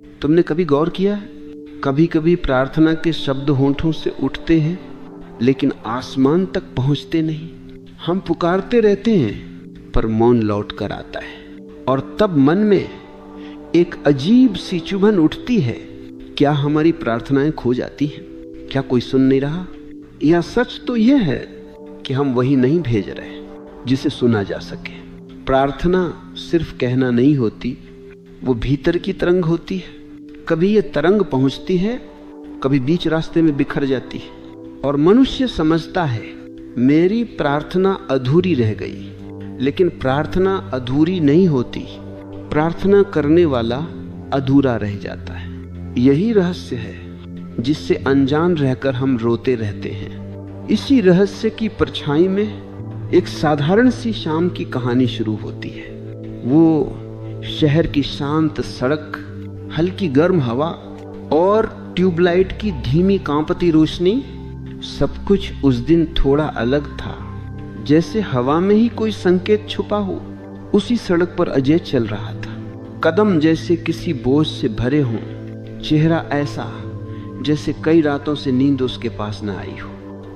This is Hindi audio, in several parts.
तुमने कभी गौर किया है? कभी कभी प्रार्थना के शब्द होंठों से उठते हैं लेकिन आसमान तक पहुंचते नहीं। हम पुकारते रहते हैं पर मौन लौट कर आता है, और तब मन में एक अजीब सी चुभन उठती है। क्या हमारी प्रार्थनाएं खो जाती हैं? क्या कोई सुन नहीं रहा? या सच तो यह है कि हम वही नहीं भेज रहे जिसे सुना जा सके। प्रार्थना सिर्फ कहना नहीं होती, वो भीतर की तरंग होती है। कभी ये तरंग पहुंचती है, कभी बीच रास्ते में बिखर जाती है, और मनुष्य समझता है मेरी प्रार्थना अधूरी रह गई। लेकिन प्रार्थना अधूरी नहीं होती, प्रार्थना करने वाला अधूरा रह जाता है। यही रहस्य है जिससे अनजान रहकर हम रोते रहते हैं। इसी रहस्य की परछाई में एक साधारण सी शाम की कहानी शुरू होती है। वो शहर की शांत सड़क, हल्की गर्म हवा और ट्यूबलाइट की धीमी कांपती रोशनी, सब कुछ उस दिन थोड़ा अलग था। जैसे हवा में ही कोई संकेत छुपा हो। उसी सड़क पर अजय चल रहा था। कदम जैसे किसी बोझ से भरे हों, चेहरा ऐसा जैसे कई रातों से नींद उसके पास न आई हो।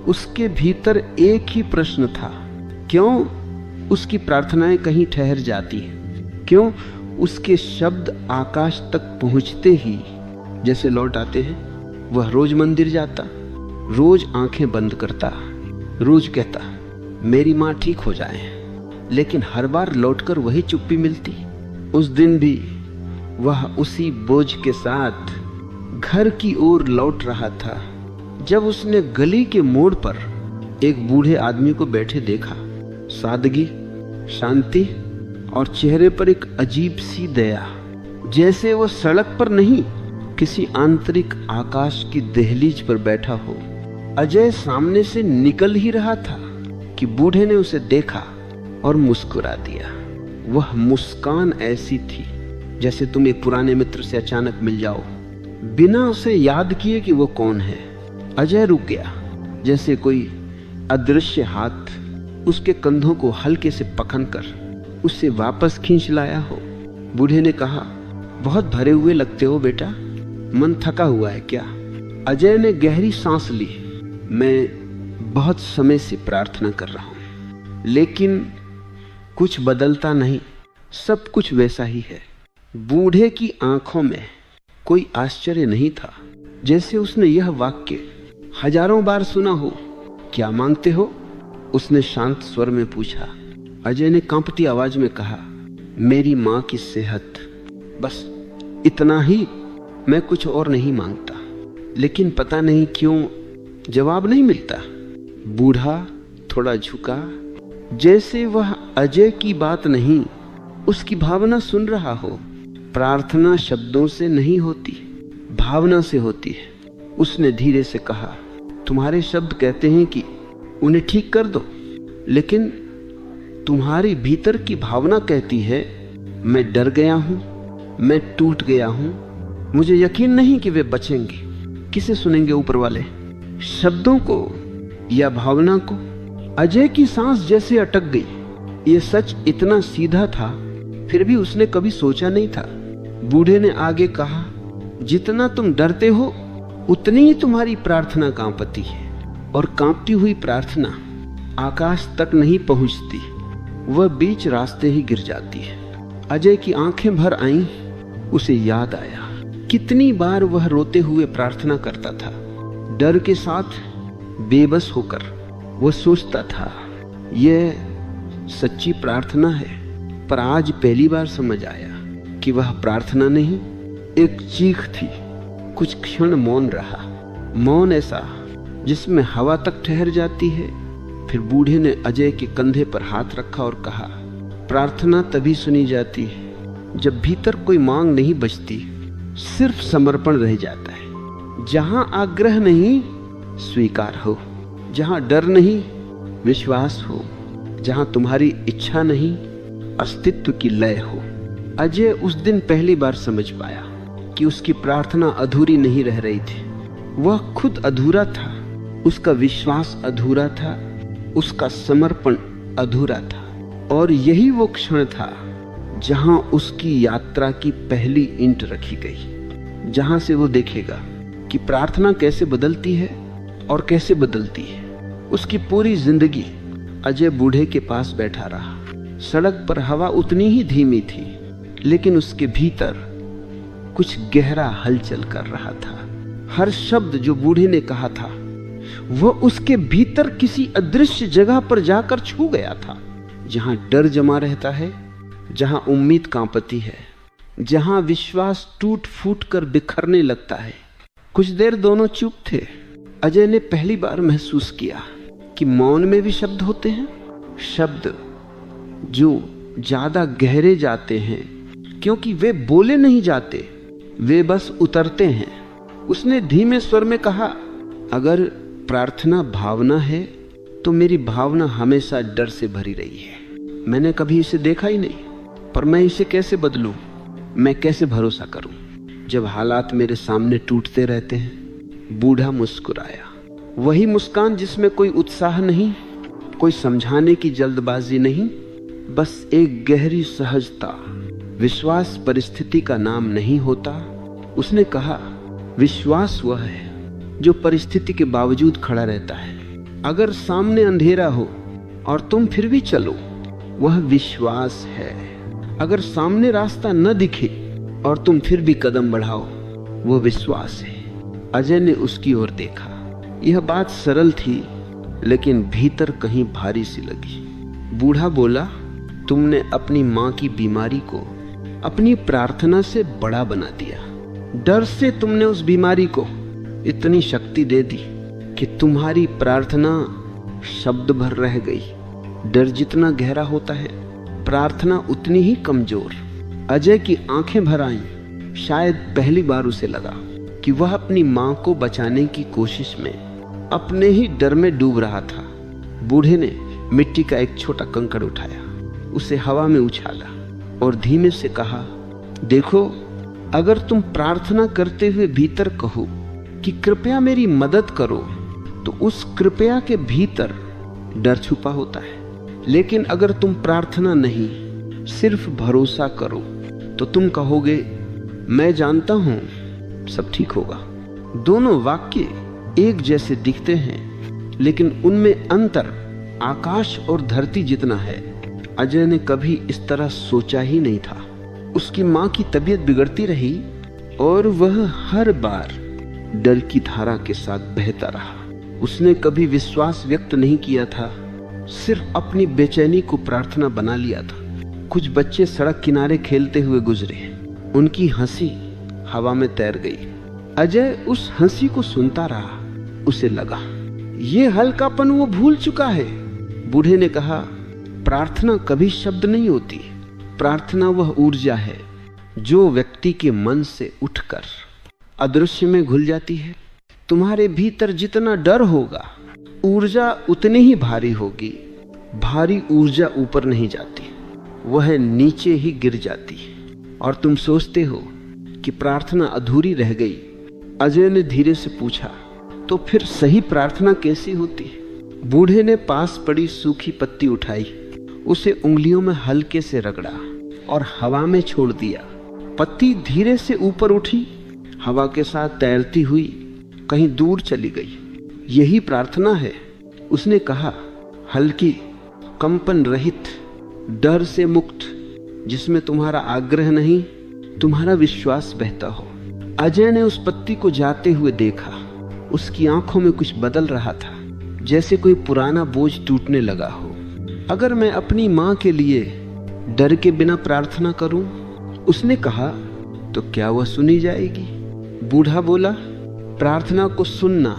उसके भीतर एक ही प्रश्न था, क्यों उसकी प्रार्थनाएं कहीं ठहर जाती हैं? क्यों उसके शब्द आकाश तक पहुंचते ही जैसे लौट आते हैं? वह रोज मंदिर जाता, रोज आंखें बंद करता, रोज कहता मेरी माँ ठीक हो जाए, लेकिन हर बार लौटकर वही चुप्पी मिलती। उस दिन भी वह उसी बोझ के साथ घर की ओर लौट रहा था जब उसने गली के मोड़ पर एक बूढ़े आदमी को बैठे देखा। सादगी, शांति और चेहरे पर एक अजीब सी दया, जैसे वो सड़क पर नहीं किसी आंतरिक आकाश की दहलीज पर बैठा हो। अजय सामने से निकल ही रहा था कि बूढ़े ने उसे देखा और मुस्कुरा दिया। वह मुस्कान ऐसी थी जैसे तुम एक पुराने मित्र से अचानक मिल जाओ, बिना उसे याद किए कि वो कौन है। अजय रुक गया, जैसे कोई अदृश्य हाथ उसके कंधों को हल्के से पकड़कर उससे वापस खींच लाया हो। बूढ़े ने कहा, बहुत भरे हुए लगते हो बेटा, मन थका हुआ है क्या? अजय ने गहरी सांस ली। मैं बहुत समय से प्रार्थना कर रहा हूं, लेकिन कुछ बदलता नहीं, सब कुछ वैसा ही है। बूढ़े की आंखों में कोई आश्चर्य नहीं था, जैसे उसने यह वाक्य हजारों बार सुना हो। क्या मांगते हो? उसने शांत स्वर में पूछा। अजय ने कांपती आवाज में कहा, मेरी मां की सेहत, बस इतना ही, मैं कुछ और नहीं मांगता। लेकिन पता नहीं क्यों जवाब नहीं मिलता। बूढ़ा थोड़ा झुका, जैसे वह अजय की बात नहीं उसकी भावना सुन रहा हो। प्रार्थना शब्दों से नहीं होती, भावना से होती है। उसने धीरे से कहा, तुम्हारे शब्द कहते हैं कि उन्हें ठीक कर दो, लेकिन तुम्हारी भीतर की भावना कहती है मैं डर गया हूं, मैं टूट गया हूं, मुझे यकीन नहीं कि वे बचेंगे। किसे सुनेंगे ऊपर वाले? शब्दों को या भावना को? अजय की सांस जैसे अटक गई। ये सच इतना सीधा था, फिर भी उसने कभी सोचा नहीं था। बूढ़े ने आगे कहा, जितना तुम डरते हो उतनी ही तुम्हारी प्रार्थना कांपती है, और कांपती हुई प्रार्थना आकाश तक नहीं पहुंचती, वह बीच रास्ते ही गिर जाती है। अजय की आंखें भर आईं। उसे याद आया कितनी बार वह रोते हुए प्रार्थना करता था, डर के साथ, बेबस होकर। वह सोचता था यह सच्ची प्रार्थना है, पर आज पहली बार समझ आया कि वह प्रार्थना नहीं, एक चीख थी। कुछ क्षण मौन रहा, मौन ऐसा जिसमें हवा तक ठहर जाती है। फिर बूढ़े ने अजय के कंधे पर हाथ रखा और कहा, प्रार्थना तभी सुनी जाती है जब भीतर कोई मांग नहीं बचती, सिर्फ समर्पण रह जाता है। जहां आग्रह नहीं, स्वीकार हो। जहां डर नहीं, विश्वास हो। जहां तुम्हारी इच्छा नहीं, अस्तित्व की लय हो। अजय उस दिन पहली बार समझ पाया कि उसकी प्रार्थना अधूरी नहीं रह रही थी। वह खुद अधूरा था, उसका विश्वास अधूरा था, उसका समर्पण अधूरा था। और यही वो क्षण था जहां उसकी यात्रा की पहली ईंट रखी गई। जहां से वो देखेगा कि प्रार्थना कैसे बदलती है और कैसे बदलती है। उसकी पूरी जिंदगी अजय बूढ़े के पास बैठा रहा। सड़क पर हवा उतनी ही धीमी थी, लेकिन उसके भीतर कुछ गहरा हलचल कर रहा था। हर शब्द जो बूढ़े ने कहा था वो उसके भीतर किसी अदृश्य जगह पर जाकर छू गया था, जहां डर जमा रहता है, जहां उम्मीद कांपती है, जहां विश्वास टूट फूट कर बिखरने लगता है। कुछ देर दोनों चुप थे। अजय ने पहली बार महसूस किया कि मौन में भी शब्द होते हैं, शब्द जो ज्यादा गहरे जाते हैं, क्योंकि वे बोले नहीं जाते, वे बस उतरते हैं। उसने धीमे स्वर में कहा, अगर प्रार्थना भावना है तो मेरी भावना हमेशा डर से भरी रही है। मैंने कभी इसे देखा ही नहीं, पर मैं इसे कैसे बदलूं? मैं कैसे भरोसा करूं जब हालात मेरे सामने टूटते रहते हैं? बूढ़ा मुस्कुराया, वही मुस्कान जिसमें कोई उत्साह नहीं, कोई समझाने की जल्दबाजी नहीं, बस एक गहरी सहजता। विश्वास परिस्थिति का नाम नहीं होता। उसने कहा, विश्वास वह है जो परिस्थिति के बावजूद खड़ा रहता है। अगर सामने अंधेरा हो और तुम फिर भी चलो, वह विश्वास है। अगर सामने रास्ता न दिखे और तुम फिर भी कदम बढ़ाओ, वो विश्वास है। अजय ने उसकी ओर देखा। यह बात सरल थी, लेकिन भीतर कहीं भारी सी लगी। बूढ़ा बोला, तुमने अपनी मां की बीमारी को अपनी प्रार्थना से बड़ा बना दिया। डर से तुमने उस बीमारी को इतनी शक्ति दे दी कि तुम्हारी प्रार्थना शब्द भर रह गई। डर जितना गहरा होता है, प्रार्थना उतनी ही कमजोर। अजय की आंखें भर आईं। शायद पहली बार उसे लगा कि वह अपनी मां को बचाने की कोशिश में अपने ही डर में डूब रहा था। बूढ़े ने मिट्टी का एक छोटा कंकड़ उठाया, उसे हवा में उछाला और धीमे से कहा, देखो, अगर तुम प्रार्थना करते हुए भीतर कहो कि कृपया मेरी मदद करो, तो उस कृपया के भीतर डर छुपा होता है। लेकिन अगर तुम प्रार्थना नहीं, सिर्फ भरोसा करो, तो तुम कहोगे, मैं जानता हूं सब ठीक होगा। दोनों वाक्य एक जैसे दिखते हैं, लेकिन उनमें अंतर आकाश और धरती जितना है। अजय ने कभी इस तरह सोचा ही नहीं था। उसकी मां की तबीयत बिगड़ती रही और वह हर बार डर की धारा के साथ बहता रहा। उसने कभी विश्वास व्यक्त नहीं किया था, सिर्फ अपनी बेचैनी को प्रार्थना बना लिया था। कुछ बच्चे सड़क किनारे खेलते हुए गुजरे, उनकी हंसी हवा में तैर गई। अजय उस हंसी को सुनता रहा। उसे लगा, ये हल्कापन वो भूल चुका है। बूढ़े ने कहा, प्रार्थना कभी शब्द नहीं होती। प्रार्थना वह ऊर्जा है जो व्यक्ति के मन से उठकर अदृश्य में घुल जाती है। तुम्हारे भीतर जितना डर होगा, ऊर्जा उतनी ही भारी होगी। भारी ऊर्जा ऊपर नहीं जाती, वह नीचे ही गिर जाती है और तुम सोचते हो कि प्रार्थना अधूरी रह गई। अजय ने धीरे से पूछा, तो फिर सही प्रार्थना कैसी होती है? बूढ़े ने पास पड़ी सूखी पत्ती उठाई, उसे उंगलियों में हल्के से रगड़ा और हवा में छोड़ दिया। पत्ती धीरे से ऊपर उठी, हवा के साथ तैरती हुई कहीं दूर चली गई। यही प्रार्थना है, उसने कहा, हल्की, कंपन रहित, डर से मुक्त, जिसमें तुम्हारा आग्रह नहीं, तुम्हारा विश्वास बहता हो। अजय ने उस पत्ती को जाते हुए देखा। उसकी आंखों में कुछ बदल रहा था, जैसे कोई पुराना बोझ टूटने लगा हो। अगर मैं अपनी मां के लिए डर के बिना प्रार्थना करूं, उसने कहा, तो क्या वह सुनी जाएगी? बूढ़ा बोला, प्रार्थना को सुनना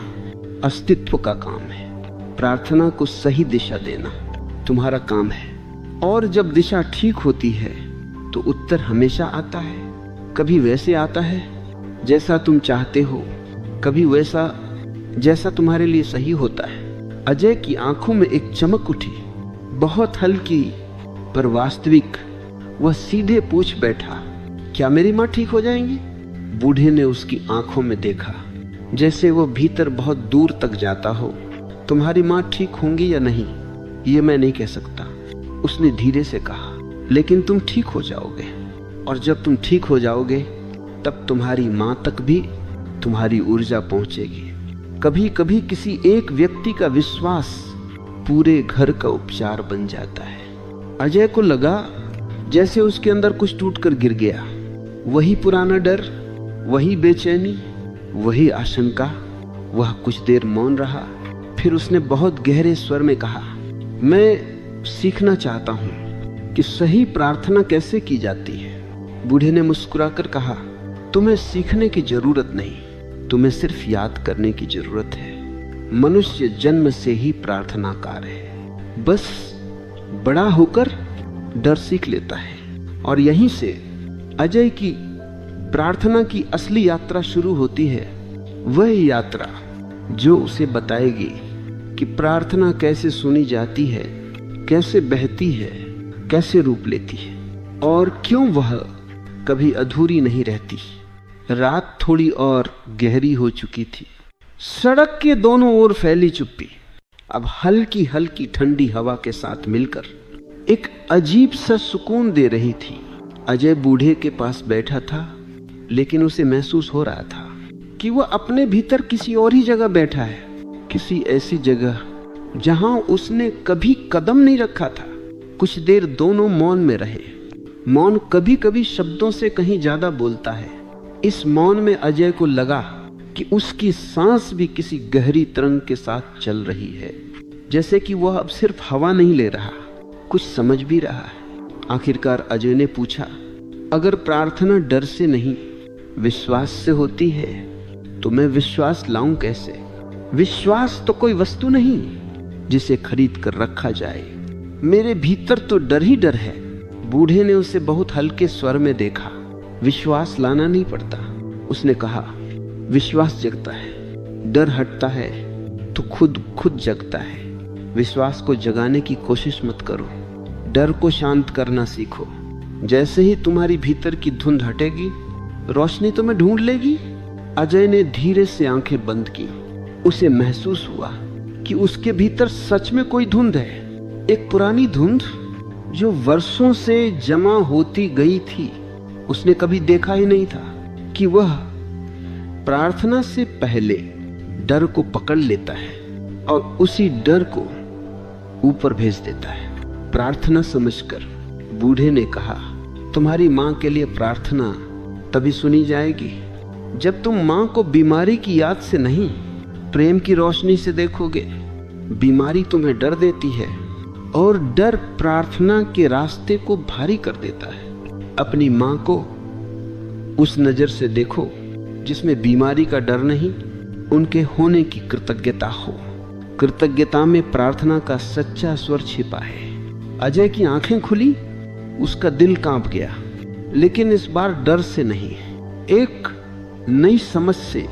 अस्तित्व का काम है। प्रार्थना को सही दिशा देना तुम्हारा काम है। और जब दिशा ठीक होती है तो उत्तर हमेशा आता है। कभी वैसे आता है जैसा तुम चाहते हो, कभी वैसा जैसा तुम्हारे लिए सही होता है। अजय की आंखों में एक चमक उठी, बहुत हल्की पर वास्तविक। वह सीधे पूछ बैठा, क्या मेरी मां ठीक हो जाएंगी? बूढ़े ने उसकी आंखों में देखा, जैसे वो भीतर बहुत दूर तक जाता हो। तुम्हारी मां ठीक होंगी या नहीं, ये मैं नहीं कह सकता, उसने धीरे से कहा, लेकिन तुम ठीक हो जाओगे। और जब तुम ठीक हो जाओगे तब तुम्हारी मां तक भी तुम्हारी ऊर्जा पहुंचेगी। कभी कभी किसी एक व्यक्ति का विश्वास पूरे घर का उपचार बन जाता है। अजय को लगा जैसे उसके अंदर कुछ टूटकर गिर गया। वही पुराना डर, वही बेचैनी, वही आशंका। वह कुछ देर मौन रहा, फिर उसने बहुत गहरे स्वर में कहा, मैं सीखना चाहता हूं कि सही प्रार्थना कैसे की जाती है। बूढ़े ने मुस्कुराकर कहा, तुम्हें सीखने की जरूरत नहीं, तुम्हें सिर्फ याद करने की जरूरत है। मनुष्य जन्म से ही प्रार्थनाकार है, बस बड़ा होकर डर सीख लेता है। और यहीं से अजय की प्रार्थना की असली यात्रा शुरू होती है। वह यात्रा जो उसे बताएगी कि प्रार्थना कैसे सुनी जाती है, कैसे बहती है, कैसे रूप लेती है, और क्यों वह कभी अधूरी नहीं रहती। रात थोड़ी और गहरी हो चुकी थी। सड़क के दोनों ओर फैली चुप्पी अब हल्की हल्की ठंडी हवा के साथ मिलकर एक अजीब सा सुकून दे रही थी। अजय बूढ़े के पास बैठा था, लेकिन उसे महसूस हो रहा था कि वह अपने भीतर किसी और ही जगह बैठा है, किसी ऐसी जगह जहां उसने कभी कदम नहीं रखा था। कुछ देर दोनों मौन में रहे। मौन कभी कभी शब्दों से कहीं ज्यादा बोलता है। इस मौन में अजय को लगा कि उसकी सांस भी किसी गहरी तरंग के साथ चल रही है, जैसे कि वह अब सिर्फ हवा नहीं ले रहा, कुछ समझ भी रहा है। आखिरकार अजय ने पूछा, अगर प्रार्थना डर से नहीं विश्वास से होती है तो मैं विश्वास लाऊं कैसे? विश्वास तो कोई वस्तु नहीं जिसे खरीद कर रखा जाए। मेरे भीतर तो डर ही डर है। बूढ़े ने उसे बहुत हल्के स्वर में देखा। विश्वास लाना नहीं पड़ता, उसने कहा। विश्वास जगता है, डर हटता है तो खुद जगता है। विश्वास को जगाने की कोशिश मत करो, डर को शांत करना सीखो। जैसे ही तुम्हारी भीतर की धुंध हटेगी, रोशनी तुम्हें ढूंढ लेगी। अजय ने धीरे से आंखें बंद की। उसे महसूस हुआ कि उसके भीतर सच में कोई धुंध है, एक पुरानी धुंध जो वर्षों से जमा होती गई थी। उसने कभी देखा ही नहीं था कि वह प्रार्थना से पहले डर को पकड़ लेता है और उसी डर को ऊपर भेज देता है। प्रार्थना समझकर बूढ़े ने कहा, तुम्हारी मां के लिए प्रार्थना तभी सुनी जाएगी जब तुम मां को बीमारी की याद से नहीं, प्रेम की रोशनी से देखोगे। बीमारी तुम्हें डर देती है और डर प्रार्थना के रास्ते को भारी कर देता है। अपनी मां को उस नजर से देखो जिसमें बीमारी का डर नहीं, उनके होने की कृतज्ञता हो। कृतज्ञता में प्रार्थना का सच्चा स्वर छिपा है। अजय की आंखें खुली, उसका दिल कांप गया, लेकिन इस बार डर से नहीं, एक नई समझ से।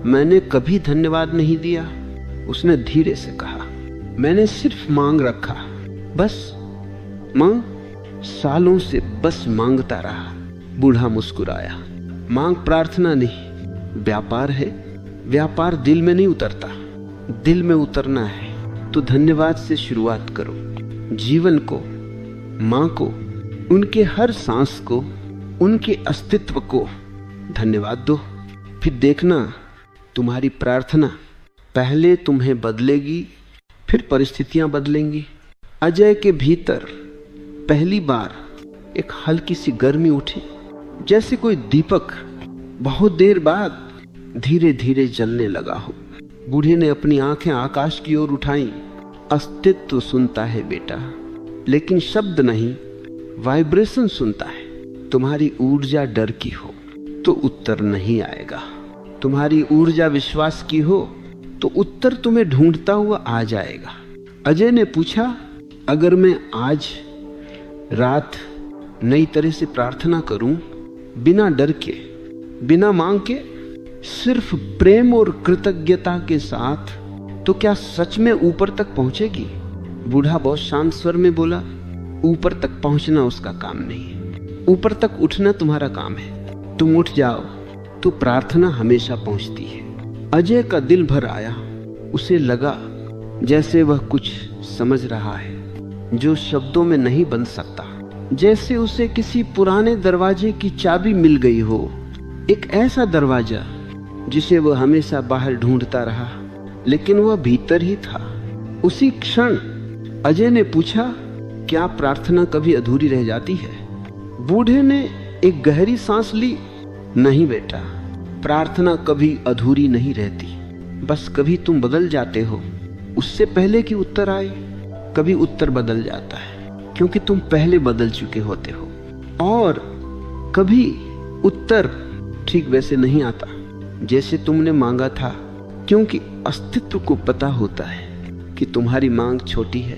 मैंने कभी धन्यवाद नहीं दिया, उसने धीरे से कहा। मैंने सिर्फ मांग रखा, बस। मांग सालों से बस मांगता रहा। बूढ़ा मुस्कुराया। मांग प्रार्थना नहीं, व्यापार है। व्यापार दिल में नहीं उतरता, दिल में उतरना है तो धन्यवाद से शुरुआत करो। जीवन को, मां को, उनके हर सांस को, उनके अस्तित्व को धन्यवाद दो। फिर देखना तुम्हारी प्रार्थना पहले तुम्हें बदलेगी, फिर परिस्थितियां बदलेंगी। अजय के भीतर पहली बार एक हल्की सी गर्मी उठी, जैसे कोई दीपक बहुत देर बाद धीरे धीरे जलने लगा हो। बूढ़े ने अपनी आंखें आकाश की ओर उठाई। अस्तित्व सुनता है बेटा, लेकिन शब्द नहीं, वाइब्रेशन सुनता है। तुम्हारी ऊर्जा डर की हो तो उत्तर नहीं आएगा, तुम्हारी ऊर्जा विश्वास की हो तो उत्तर तुम्हें ढूंढता हुआ आ जाएगा। अजय ने पूछा, अगर मैं आज रात नई तरह से प्रार्थना करूं, बिना डर के, बिना मांग के, सिर्फ प्रेम और कृतज्ञता के साथ, तो क्या सच में ऊपर तक पहुंचेगी? बूढ़ा बहुत शांत स्वर में बोला, ऊपर तक पहुंचना उसका काम नहीं है, ऊपर तक उठना तुम्हारा काम है। तुम उठ जाओ तो प्रार्थना हमेशा पहुंचती है। अजय का दिल भर आया। उसे लगा जैसे वह कुछ समझ रहा है जो शब्दों में नहीं बन सकता, जैसे उसे किसी पुराने दरवाजे की चाबी मिल गई हो एक ऐसा दरवाजा जिसे वह हमेशा बाहर ढूंढता रहा, लेकिन वह भीतर ही था। उसी क्षण अजय ने पूछा, क्या प्रार्थना कभी अधूरी रह जाती है? बूढ़े ने एक गहरी सांस ली। नहीं बेटा, प्रार्थना कभी अधूरी नहीं रहती, बस कभी तुम बदल जाते हो उससे पहले कि उत्तर आए। कभी उत्तर बदल जाता है क्योंकि तुम पहले बदल चुके होते हो, और कभी उत्तर ठीक वैसे नहीं आता जैसे तुमने मांगा था, क्योंकि अस्तित्व को पता होता है कि तुम्हारी मांग छोटी है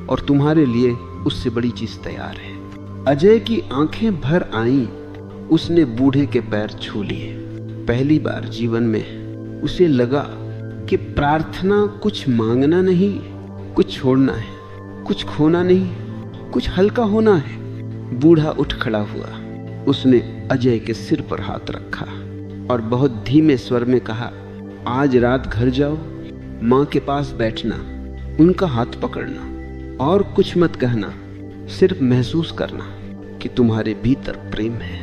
और तुम्हारे लिए उससे बड़ी चीज तैयार है। अजय की आंखें भर आईं। उसने बूढ़े के पैर छू लिए। पहली बार जीवन में उसे लगा कि प्रार्थना कुछ मांगना नहीं, कुछ छोड़ना है, कुछ खोना नहीं, कुछ हल्का होना है। बूढ़ा उठ खड़ा हुआ। उसने अजय के सिर पर हाथ रखा और बहुत धीमे स्वर में कहा, आज रात घर जाओ, माँ के पास बैठना, उनका हाथ पकड़ना और कुछ मत कहना, सिर्फ महसूस करना कि तुम्हारे भीतर प्रेम है।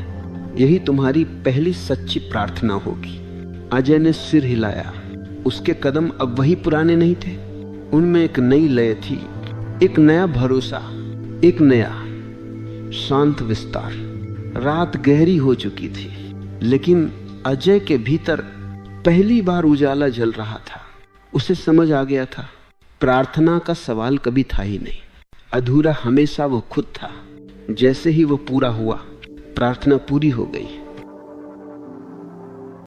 यही तुम्हारी पहली सच्ची प्रार्थना होगी। अजय ने सिर हिलाया। उसके कदम अब वही पुराने नहीं थे। उनमें एक नई लय थी, एक नया भरोसा, एक नया शांत विस्तार। रात गहरी हो चुकी थी, लेकिन अजय के भीतर पहली बार उजाला जल रहा था। उसे समझ आ गया था, प्रार्थना का सवाल कभी था ही नहीं। अधूरा हमेशा वो खुद था। जैसे ही वो पूरा हुआ, प्रार्थना पूरी हो गई।